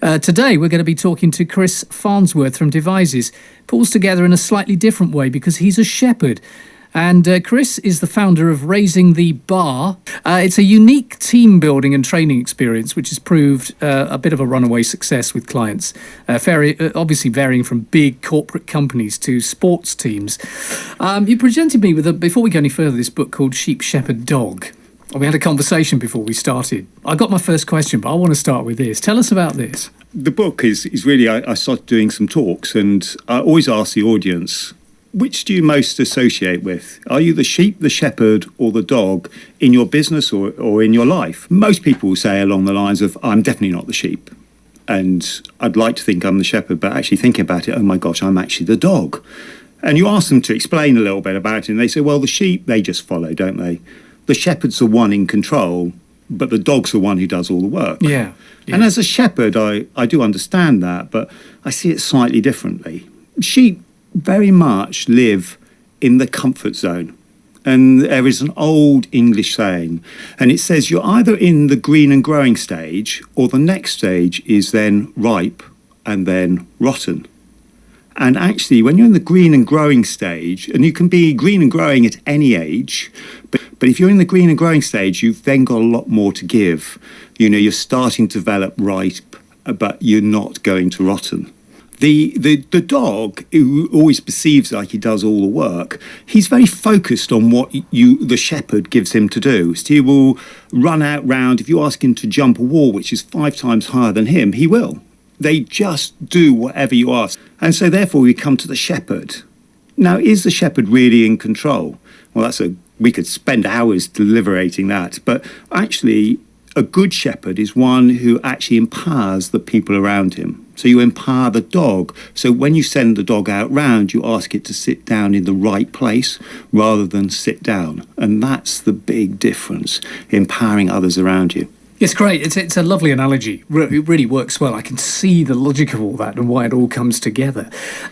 Today we're going to be talking to Chris Farnsworth from Devises. Pulls together in a slightly different way because he's a shepherd. And Chris is the founder of Raising the Baa. It's a unique team building and training experience which has proved a bit of a runaway success with clients, obviously varying from big corporate companies to sports teams. You presented me with, before we go any further, this book called Sheep, Shepherd, Dog. We had a conversation before we started. I got my first question, but I want to start with this. Tell us about this. The book is really, I started doing some talks, and I always ask the audience, which do you most associate with? Are you the sheep, the shepherd, or the dog in your business or in your life? Most people will say along the lines of, I'm definitely not the sheep. And I'd like to think I'm the shepherd, but actually thinking about it, oh my gosh, I'm actually the dog. And you ask them to explain a little bit about it, and they say, well, the sheep, they just follow, don't they? The shepherd's the one in control, but the dog's the one who does all the work. Yeah. And as a shepherd, I do understand that, but I see it slightly differently. Sheep very much live in the comfort zone. And there is an old English saying, and it says you're either in the green and growing stage, or the next stage is then ripe and then rotten. And actually, when you're in the green and growing stage, and you can be green and growing at any age, but if you're in the green and growing stage, you've then got a lot more to give. You know, you're starting to develop ripe, but you're not going to rotten. The dog, who always perceives like he does all the work, he's very focused on what the shepherd gives him to do. So he will run out round. If you ask him to jump a wall, which is 5 times higher than him, he will. They just do whatever you ask. And so therefore we come to the shepherd. Now, is the shepherd really in control? Well, we could spend hours deliberating that. But actually, a good shepherd is one who actually empowers the people around him. So you empower the dog. So when you send the dog out round, you ask it to sit down in the right place rather than sit down. And that's the big difference, empowering others around you. It's great. It's a lovely analogy. It really works well. I can see the logic of all that and why it all comes together.